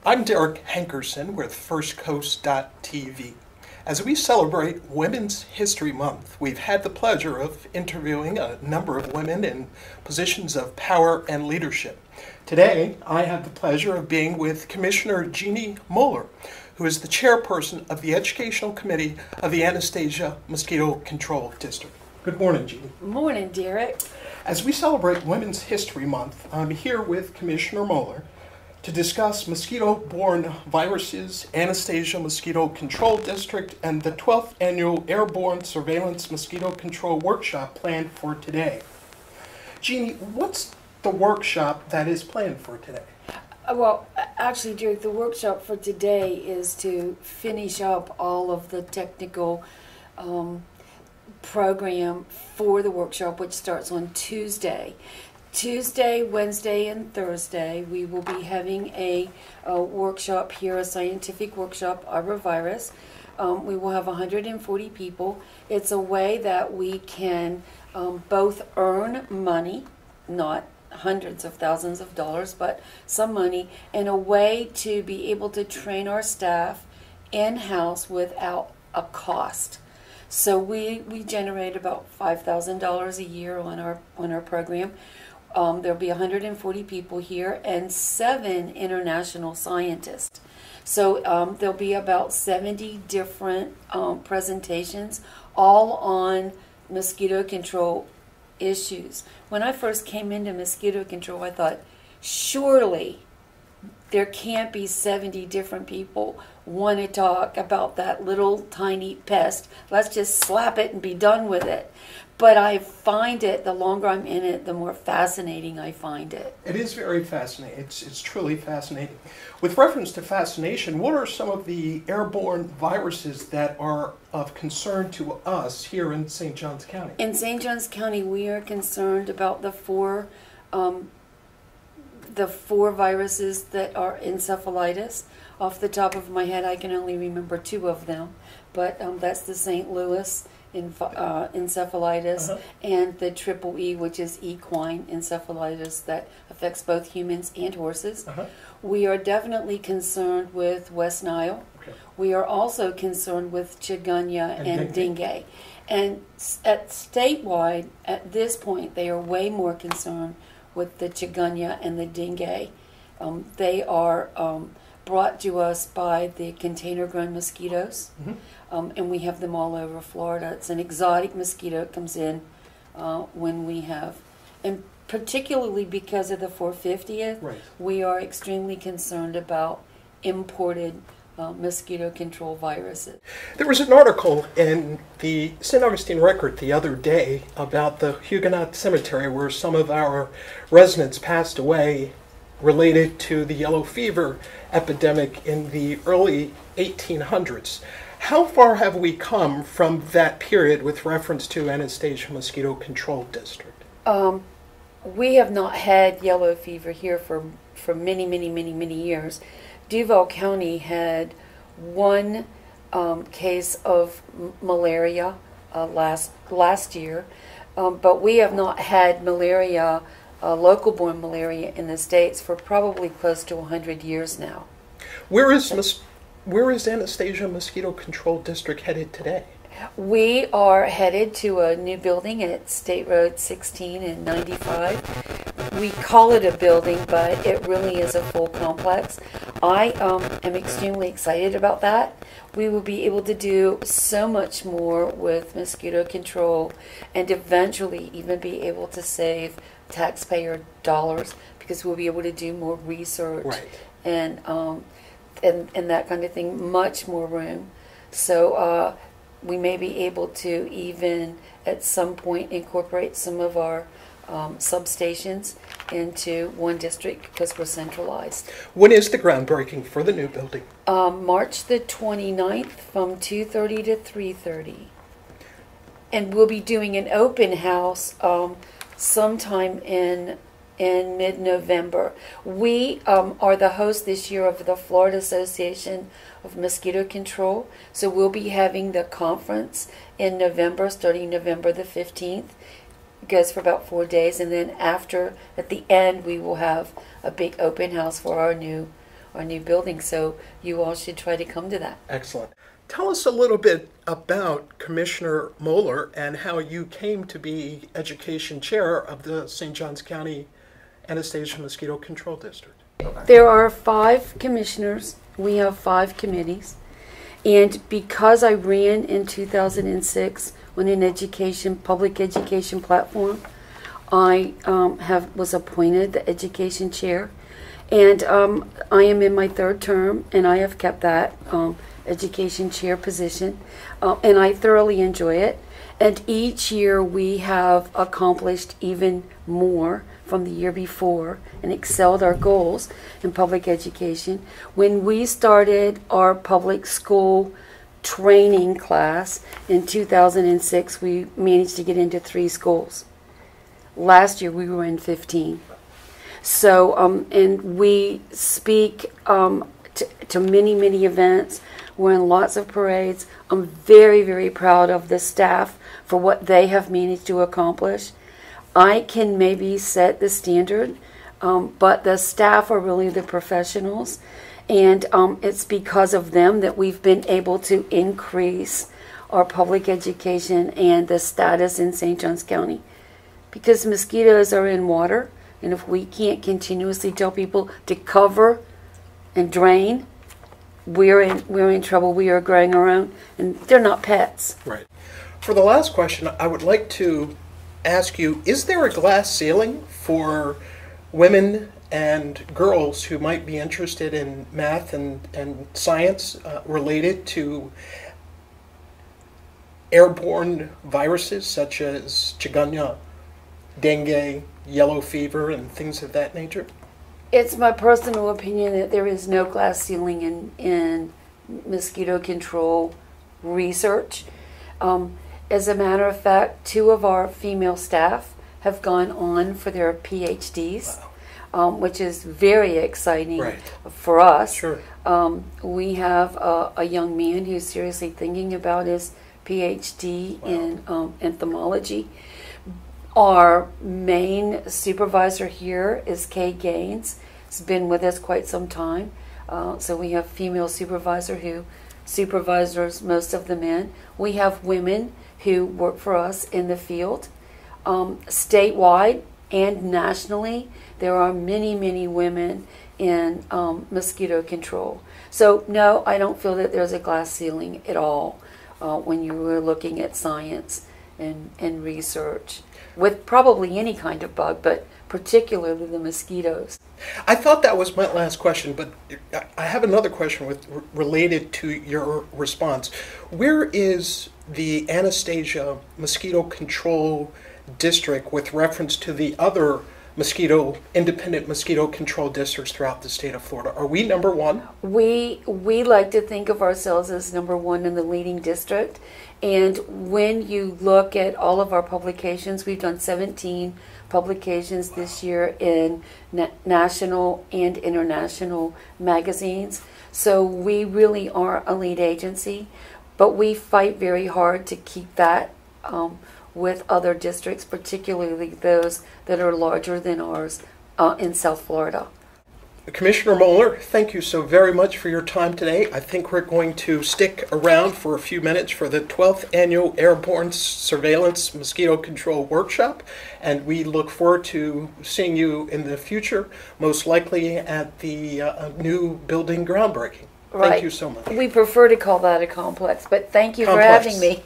I'm Derek Hankerson with FirstCoast.tv. As we celebrate Women's History Month, we've had the pleasure of interviewing a number of women in positions of power and leadership. Today, I have the pleasure of being with Commissioner Jeanne Moeller, who is the chairperson of the Educational Committee of the Anastasia Mosquito Control District. Good morning, Jeanne. Morning, Derek. As we celebrate Women's History Month, I'm here with Commissioner Moeller to discuss mosquito-borne viruses, Anastasia Mosquito Control District, and the 12th Annual Airborne Surveillance Mosquito Control Workshop planned for today. Jeanne, what's the workshop that is planned for today? Well, actually, Derek, the workshop for today is to finish up all of the technical program for the workshop, which starts on Tuesday. Tuesday, Wednesday, and Thursday, we will be having a workshop here, a scientific workshop, arbovirus. We will have 140 people. It's a way that we can both earn money, not hundreds of thousands of dollars, but some money, and a way to be able to train our staff in-house without a cost. So we generate about $5,000 a year on our program. There'll be 140 people here and 7 international scientists. So there'll be about 70 different presentations, all on mosquito control issues. When I first came into mosquito control, I thought, surely there can't be 70 different people want to talk about that little tiny pest. Let's just slap it and be done with it. But I find it, the longer I'm in it, the more fascinating I find it. It is very fascinating. It's truly fascinating. With reference to fascination, what are some of the airborne viruses that are of concern to us here in St. Johns County? In St. Johns County, we are concerned about the four viruses that are encephalitis. Off the top of my head, I can only remember 2 of them, but that's the St. Louis encephalitis and the triple E, which is equine encephalitis that affects both humans and horses. We are definitely concerned with West Nile. We are also concerned with chikungunya and dengue. And at statewide, at this point, they are way more concerned with the chikungunya and the dengue. They are brought to us by the container-grown mosquitoes, and we have them all over Florida. It's an exotic mosquito. It comes in when we have, and particularly because of the 450th, we are extremely concerned about imported mosquito control viruses. There was an article in the St. Augustine Record the other day about the Huguenot Cemetery where some of our residents passed away related to the yellow fever epidemic in the early 1800s. How far have we come from that period with reference to Anastasia Mosquito Control District? We have not had yellow fever here for many, many, many, many years. Duval County had 1 case of malaria last year, but we have not had malaria, local-borne malaria in the States for probably close to 100 years now. Where is Anastasia Mosquito Control District headed today? We are headed to a new building at State Road 16 and 95. We call it a building, but it really is a full complex. I am extremely excited about that. We will be able to do so much more with mosquito control and eventually even be able to save taxpayer dollars because we'll be able to do more research and that kind of thing, much more room. So we may be able to even at some point incorporate some of our substations into one district because we're centralized. When is the groundbreaking for the new building? March the 29th from 2:30 to 3:30. And we'll be doing an open house sometime in mid-November. We are the host this year of the Florida Association of Mosquito Control, so we'll be having the conference in November, starting November the 15th. It goes for about 4 days, and then at the end, we will have a big open house for our new our new building. So you all should try to come to that. Excellent. Tell us a little bit about Commissioner Moeller and how you came to be Education Chair of the St. Johns County Anastasia Mosquito Control District. There are 5 commissioners. We have 5 committees. And because I ran in 2006 on an public education platform, I was appointed the education chair. And I am in my 3rd term, and I have kept that education chair position, and I thoroughly enjoy it. And each year we have accomplished even more from the year before and excelled our goals in public education. When we started our public school training class in 2006, we managed to get into 3 schools. Last year we were in 15. So, and we speak to many, many events. We're in lots of parades. I'm very, very proud of the staff for what they have managed to accomplish. I can maybe set the standard, but the staff are really the professionals, and it's because of them that we've been able to increase our public education and the status in St. Johns County. Because mosquitoes are in water, and if we can't continuously tell people to cover and drain, we're in trouble. We are growing our own, and they're not pets. Right. For the last question, I would like to ask you, is there a glass ceiling for women and girls who might be interested in math and science related to airborne viruses such as chikungunya, dengue, yellow fever, and things of that nature? It's my personal opinion that there is no glass ceiling in mosquito control research. As a matter of fact, 2 of our female staff have gone on for their PhDs, wow. Which is very exciting right. for us. Sure. We have a young man who's seriously thinking about his PhD wow. in entomology. Our main supervisor here is Kay Gaines. He's been with us quite some time. So we have female supervisor who supervises most of the men. We have women who work for us in the field. Statewide and nationally, there are many, many women in mosquito control. So no, I don't feel that there's a glass ceiling at all when you were looking at science and research with probably any kind of bug, but particularly the mosquitoes. I thought that was my last question, but I have another question related to your response. Where is the Anastasia Mosquito Control District with reference to the other independent mosquito control districts throughout the state of Florida? Are we number 1? We like to think of ourselves as number 1 in the leading district. And when you look at all of our publications, we've done 17 publications this year in national and international magazines. So we really are a lead agency, but we fight very hard to keep that with other districts, particularly those that are larger than ours in South Florida. Commissioner Moeller, thank you so very much for your time today. I think we're going to stick around for a few minutes for the 12th Annual Airborne Surveillance Mosquito Control Workshop, and we look forward to seeing you in the future, most likely at the new building groundbreaking. Right. Thank you so much. We prefer to call that a complex, but thank you for having me.